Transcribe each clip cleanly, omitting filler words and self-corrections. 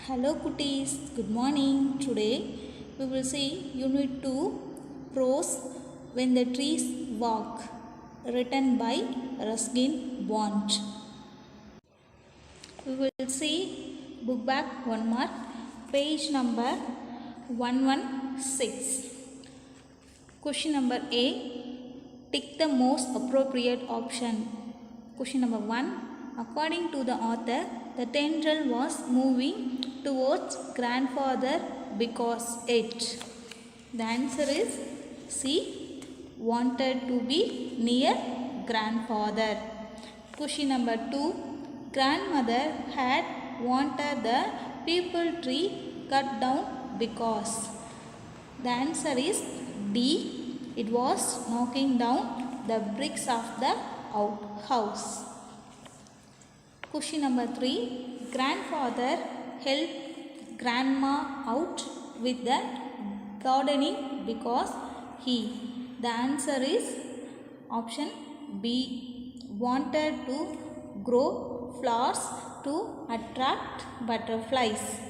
Hello cuties, good morning. Today we will see Unit 2 Prose When the Trees Walk, written by Ruskin Bond. We will see book back 1 mark, page number 116. Question number A, tick the most appropriate option. Question number 1, according to the author, the tendril was moving towards grandfather because it. The answer is C, wanted to be near grandfather. Question number 2, grandmother had wanted the peepal tree cut down because. The answer is D, it was knocking down the bricks of the outhouse. Question number 3, grandfather helped grandma out with the gardening because he. The answer is option B, wanted to grow flowers to attract butterflies.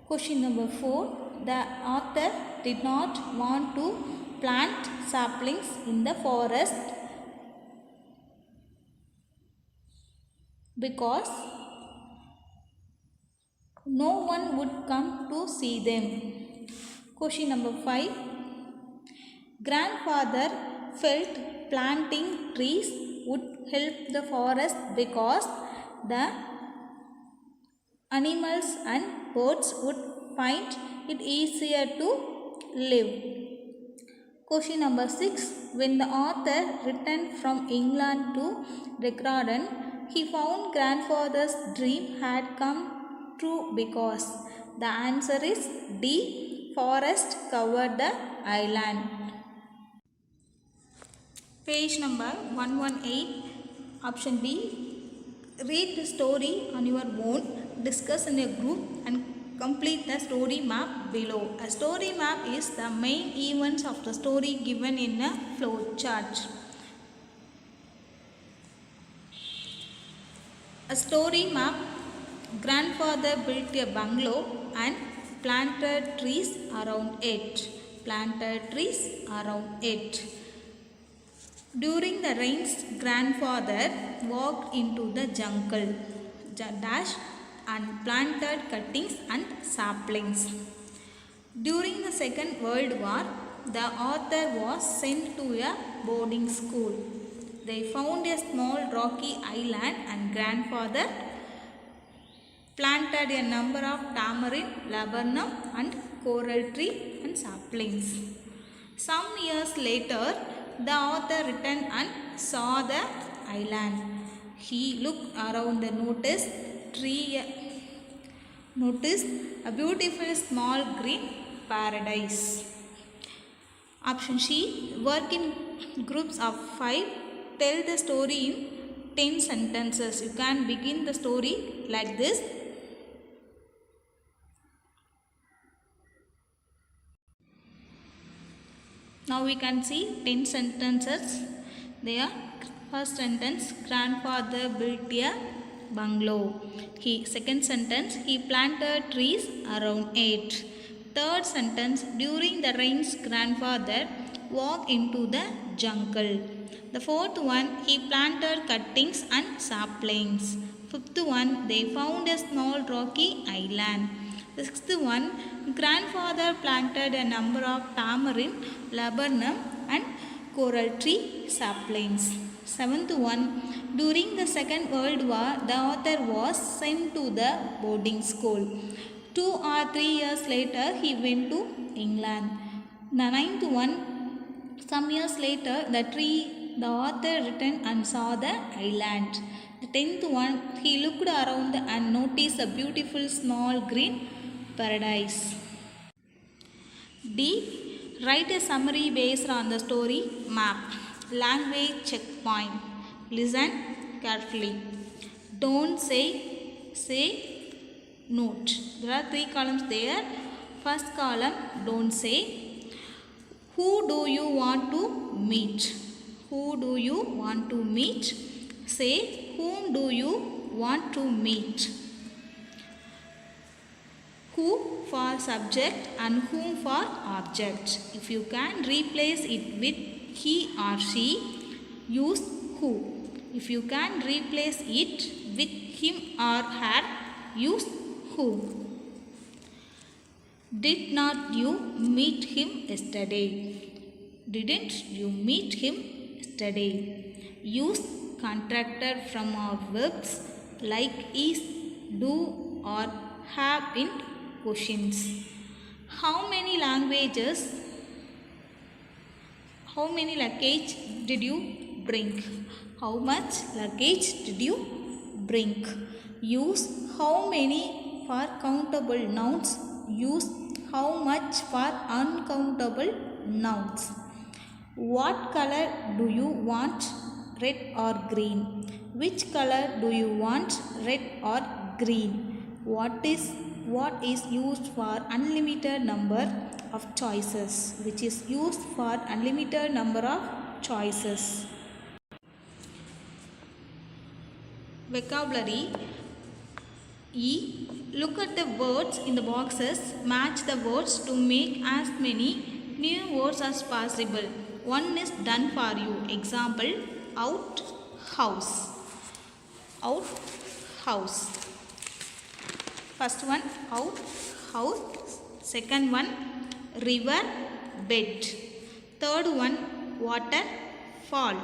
Question number 4, the author did not want to plant saplings in the forest because no one would come to see them. Question number 5, grandfather felt planting trees would help the forest because the animals and birds would find it easier to live. Question number 6, when the author returned from England to Dryden, he found grandfather's dream had come true because. The answer is D, forest covered the island. Page number 118, option B, read the story on your own, discuss in a group and complete the story map below. A story map is the main events of the story given in a flow chart. A story map, grandfather built a bungalow and planted trees around it. Planted trees around it. During the rains, grandfather walked into the jungle dash and planted cuttings and saplings. During the Second World War, the author was sent to a boarding school. They found a small rocky island and grandfather planted a number of tamarind, laburnum and coral tree and saplings. Some years later, the author returned and saw the island. He looked around and noticed a beautiful small green paradise. Option C, work in groups of 5. Tell the story in 10 sentences. You can begin the story like this. Now we can see 10 sentences. There, first sentence, grandfather built a bungalow. Second sentence, he planted trees around it. Third sentence, during the rains, grandfather walked into the jungle. The fourth one, he planted cuttings and saplings. Fifth one, they found a small rocky island. The sixth one, grandfather planted a number of tamarind, laburnum and coral tree saplings. Seventh one, during the Second World War, the author was sent to the boarding school. 2 or 3 years later, he went to England. The ninth one, some years later, the author returned and saw the island. The 10th one, he looked around and noticed a beautiful small green paradise. D, write a summary based on the story map. Language checkpoint. Listen carefully. Don't say, note. There are 3 columns there. First column, don't say. Who do you want to meet? Who do you want to meet? Say, whom do you want to meet? who for subject and whom for object. If you can replace it with he or she, use who. If you can replace it with him or her, use who. Did not you meet him yesterday? Didn't you meet him yesterday? Use contractor from our verbs like is, do or have in questions. How many luggage did you bring? How much luggage did you bring? Use how many for countable nouns. Use how much for uncountable nouns. What color do you want? Red or green? Which color do you want? Red or green? What is used for unlimited number of choices? Which is used for unlimited number of choices? Vocabulary E. Look at the words in the boxes. Match the words to make as many new words as possible. One is done for you. Example: out, house. Out, house. First one, out, house. Second one, river, bed. Third one, water, fall.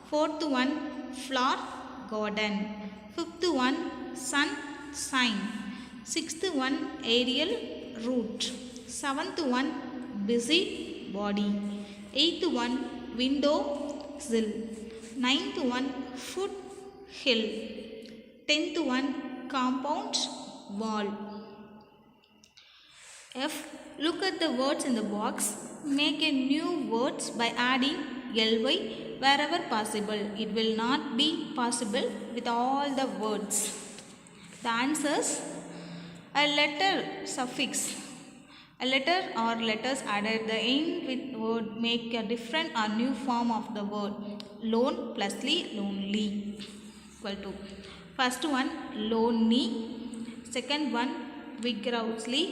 Fourth one, flower, garden. Fifth one, sun, sign. Sixth one, aerial, root. Seventh one, busy, body. Eighth one, window, sill. Ninth one, foot, hill. Tenth one, compound, wall. F. Look at the words in the box. Make a new words by adding ly wherever possible. It will not be possible with all the words. The answers: a letter suffix. A letter or letters added the end with word make a different or new form of the word. Lone plusly, lonely. Equal to. First one, lonely. Second one, vigorously.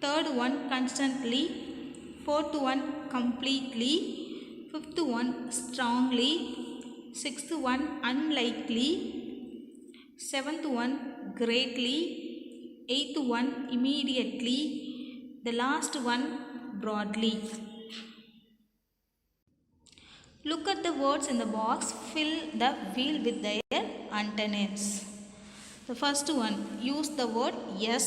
Third one, constantly. Fourth one, completely. Fifth one, strongly. Sixth one, unlikely. Seventh one, greatly. Eighth one, immediately. The last one, broadly. Look at the words in the box. Fill the wheel with their antonyms. The first one, use the word yes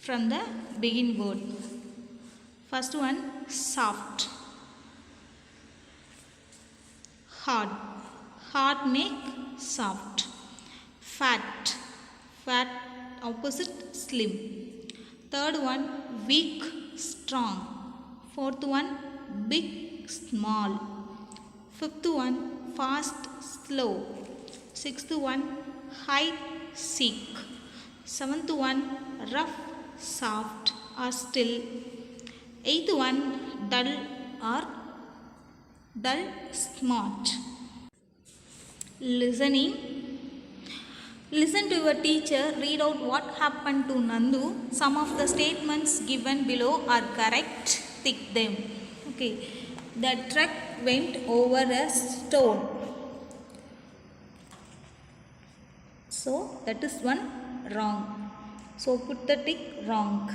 from the begin word. First one, soft. Hard. Hard make soft. Fat. Fat opposite slim. Third one, weak, strong. Fourth one, big, small. Fifth one, fast, slow. Sixth one, hide, seek. Seventh one, rough, soft or still. Eighth one, dull or dull, smart. Listening. Listen to your teacher read out what happened to Nandu. Some of the statements given below are correct. Tick them. Okay. The truck went over a stone. So that is one wrong. So put the tick wrong.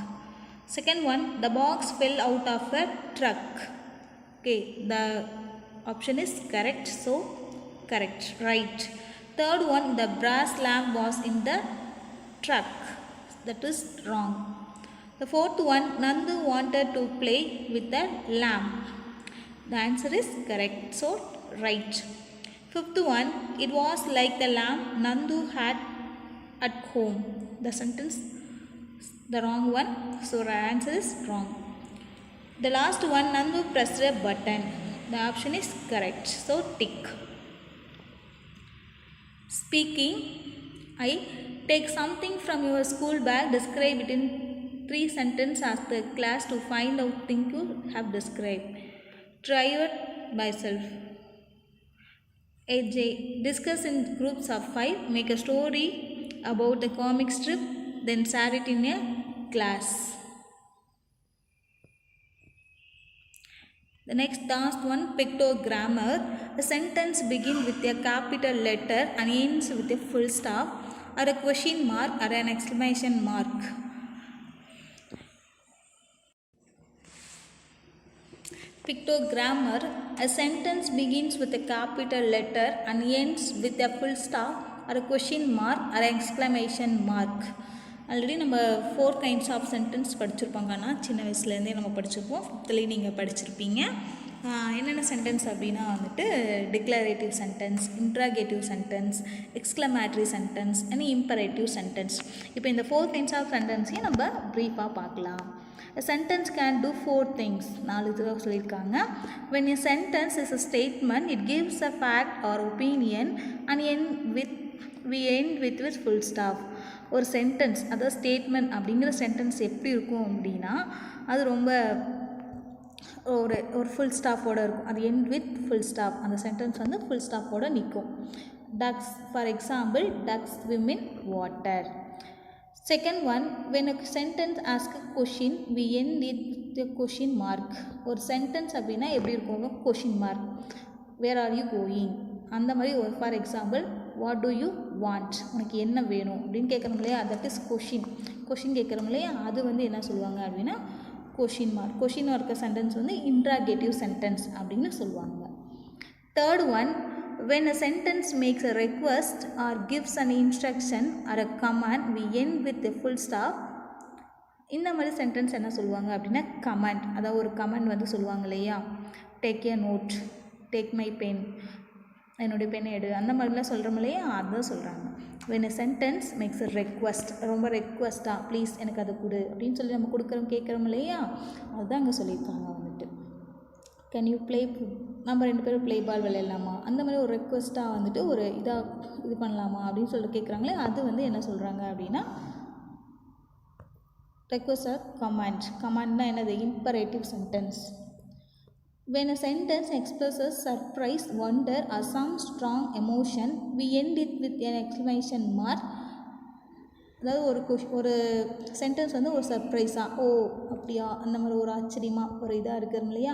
Second one, the box fell out of a truck. Okay, the option is correct. So correct, right. Third one, the brass lamp was in the truck. That is wrong. The fourth one, Nandu wanted to play with the lamp. The answer is correct. So right. Fifth one, it was like the lamp Nandu had at home. The sentence, the wrong one. So the answer is wrong. The last one, Nandu pressed a button. The option is correct. So tick. Speaking. I take something from your school bag. Describe it in 3 sentences. Ask the class to find out things you have described. Try it myself. AJ. Discuss in groups of 5. Make a story about the comic strip. then share it in a class. The next last one, pictogrammar. A sentence begins with a capital letter and ends with a full stop or a question mark or an exclamation mark. Pictogrammar. A sentence begins with a capital letter and ends with a full stop or a question mark or an exclamation mark. Already நம்ம 4 kinds of sentence படிச்சிருப்பாங்கன்னா சின்ன வயசுலேருந்தே நம்ம படிச்சிருப்போம். 5th நீங்கள் படிச்சிருப்பீங்க. என்னென்ன sentence அப்படின்னா வந்துட்டு declarative sentence, interrogative sentence, exclamatory sentence and imperative sentence. இப்போ இந்த 4 kinds ஆஃப் சென்டென்ஸையும் நம்ம ப்ரீஃபாக பார்க்கலாம். A sentence can do 4 things. 4 இதுவாக சொல்லியிருக்காங்க. When a sentence is a statement, it gives a fact or opinion and we end with full stop. ஒரு sentence, அதாவது statement அப்படிங்கிற sentence எப்படி இருக்கும் அப்படின்னா அது ரொம்ப ஒரு ஃபுல் ஸ்டாப்போடு இருக்கும். அது எண்ட் வித் ஃபுல் ஸ்டாப். அந்த சென்டென்ஸ் வந்து ஃபுல் ஸ்டாப்போடு நிற்கும். Ducks, for example, ducks swim in water. Second one, when a sentence asks a question, we end it with a question mark. ஒரு சென்டென்ஸ் அப்படின்னா எப்படி இருக்கும்? Question mark. Where are you going, அந்த மாதிரி. ஒரு for example, what do you want, உனக்கு என்ன வேணும் அப்படின்னு கேட்குறோம் இல்லையா, தட் இஸ் கொஷின் கேட்குறோம் இல்லையா, அது வந்து என்ன சொல்லுவாங்க அப்படின்னா கொஷின் மார்க். கொஷின் இருக்க சென்டென்ஸ் வந்து இன்ட்ராகேட்டிவ் சென்டென்ஸ் அப்படின்னு சொல்லுவாங்க. Third one, when a sentence makes a request or gives an instruction or a command, we end with a full stop. இந்த மாதிரி சென்டென்ஸ் என்ன சொல்லுவாங்க அப்படின்னா கமாண்ட். அதாவது ஒரு கமாண்ட் வந்து சொல்லுவாங்க இல்லையா, take a note, take my pen, என்னுடைய பெண்ணை எடு, அந்த மாதிரிலாம் சொல்கிறோம் இல்லையா, அதுதான் சொல்கிறாங்க. when a sentence makes a request, ரொம்ப ரெக்வஸ்ட்டாக ப்ளீஸ் எனக்கு அதை கொடு அப்படின்னு சொல்லி நம்ம கொடுக்குறோம் கேட்குறோம் இல்லையா, அதுதான் அங்கே சொல்லியிருக்காங்க வந்துட்டு. கேன் யூ ப்ளே, நம்ம 2 பேரும் ப்ளே பால் விளையாடலாமா, அந்த மாதிரி ஒரு ரெக்வஸ்ட்டாக வந்துட்டு ஒரு இது பண்ணலாமா அப்படின்னு சொல்லிட்டு கேட்குறாங்களே, அது வந்து என்ன சொல்கிறாங்க அப்படின்னா ரெக்வஸ்ட் ஆர் கமாண்ட். கமாண்ட்னா என்னது? Imperative sentence. when a sentence expresses surprise, wonder or some strong emotion, we end it with an exclamation mark. அதாவது ஒரு சென்டென்ஸ் வந்து ஒரு சர்ப்ரைஸாக, ஓ அப்படியா, அந்த மாதிரி ஒரு ஆச்சரியமாக ஒரு இதாக இருக்கிறோம் இல்லையா,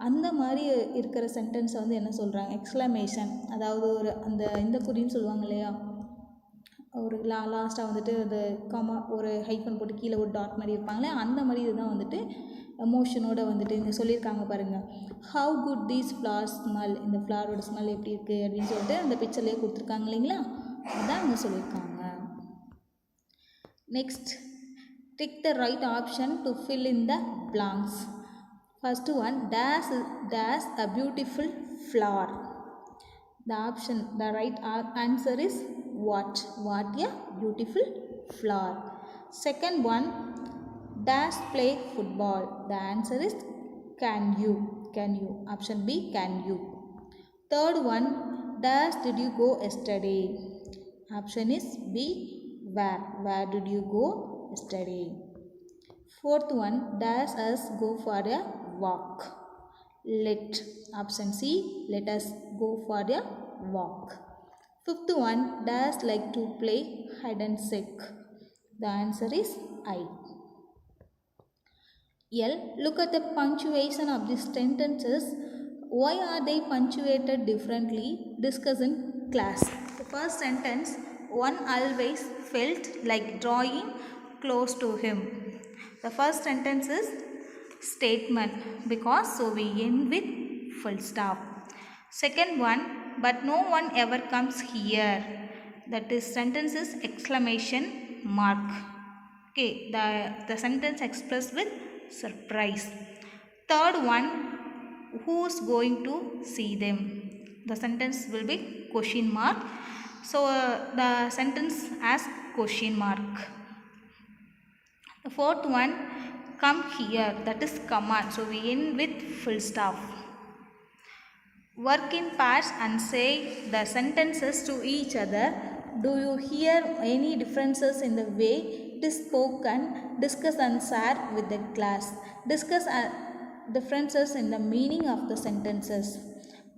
அந்த மாதிரி இருக்கிற சென்டென்ஸை வந்து என்ன சொல்கிறாங்க? எக்ஸ்க்ளமேஷன். அதாவது ஒரு இந்த குறின்னு சொல்லுவாங்க இல்லையா, ஒரு லாஸ்ட்டாக வந்துட்டு அது ஒரு ஹைஃபன் போட்டு கீழே ஒரு டாட் மாதிரி இருப்பாங்களே, அந்த மாதிரி இதுதான் வந்துட்டு எமோஷனோட வந்துட்டு இங்கே சொல்லியிருக்காங்க பாருங்கள். How good these flowers smell, இந்த ஃப்ளவரோட ஸ்மெல் எப்படி இருக்குது அப்படின்னு சொல்லிட்டு அந்த பிக்சர்லேயே கொடுத்துருக்காங்க இல்லைங்களா, அதுதான் அங்கே சொல்லியிருக்காங்க. Next, tick the right option to fill in the blanks. First one, dash a beautiful flower. The right answer is what a beautiful flower. Second one, dash play football. The answer is can you. Option B, can you. Third one, dash did you go yesterday. Option is B, where did you go yesterday. Fourth one, dash us go for a walk. Option C, let us go for a walk. Fifth one, dash like to play hide and seek. The answer is I. L, look at the punctuation of these sentences. Why are they punctuated differently? Discuss in class. The first sentence, one always felt like drawing close to him. The first sentence is statement because so we end with full stop. Second one, but no one ever comes here. That is sentence is exclamation mark. Okay, the sentence expressed with surprise. Third one, who's going to see them? The sentence will be question mark. So the sentence has question mark. The fourth one, come here, that is command, so we end with full stop. Work in pairs and say the sentences to each other. Do you hear any differences in the way it is spoken? Discuss and share with the class. Discuss differences in the meaning of the sentences.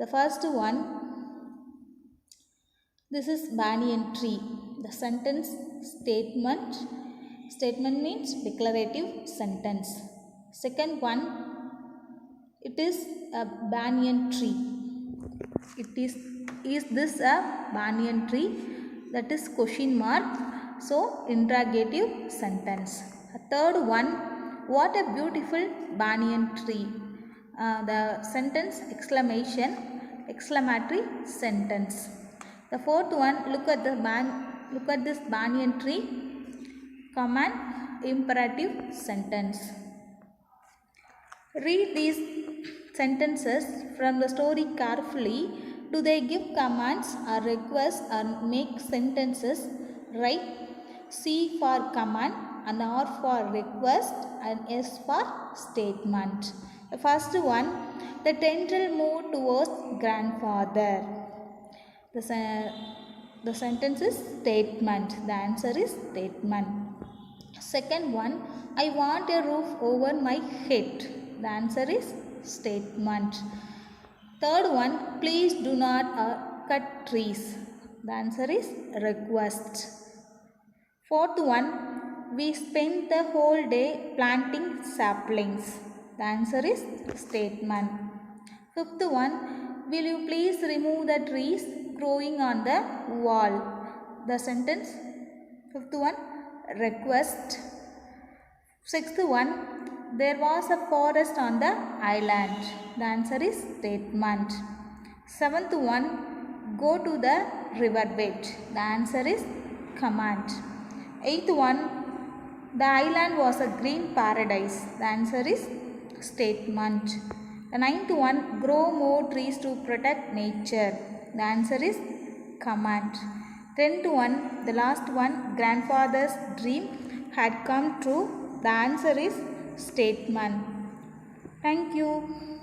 The first one, this is banyan tree. The sentence statement Statement means declarative sentence. Second one, it is a banyan tree. Is this a banyan tree? That is question mark. So interrogative sentence. A third one, what a beautiful banyan tree. The sentence exclamatory sentence. The fourth one, look at this banyan tree. Command imperative sentence. Read these sentences from the story carefully. Do they give commands or requests or make sentences right? C for command and R for request and S for statement. The first one, the tendril moved towards grandfather. The sentence is statement. The answer is statement. Second one, I want a roof over my head. The answer is statement. Third one, please do not cut trees. The answer is request. Fourth one, we spent the whole day planting saplings. The answer is statement. Fifth one, will you please remove the trees growing on the wall? The sentence, fifth one, request. Sixth one, there was a forest on the island. The answer is statement. Seventh one, go to the riverbed. The answer is command. Eighth one, the island was a green paradise. The answer is statement. The ninth one, grow more trees to protect nature. The answer is command. 10th one, the last one, grandfather's dream had come true. The answer is statement. Thank you.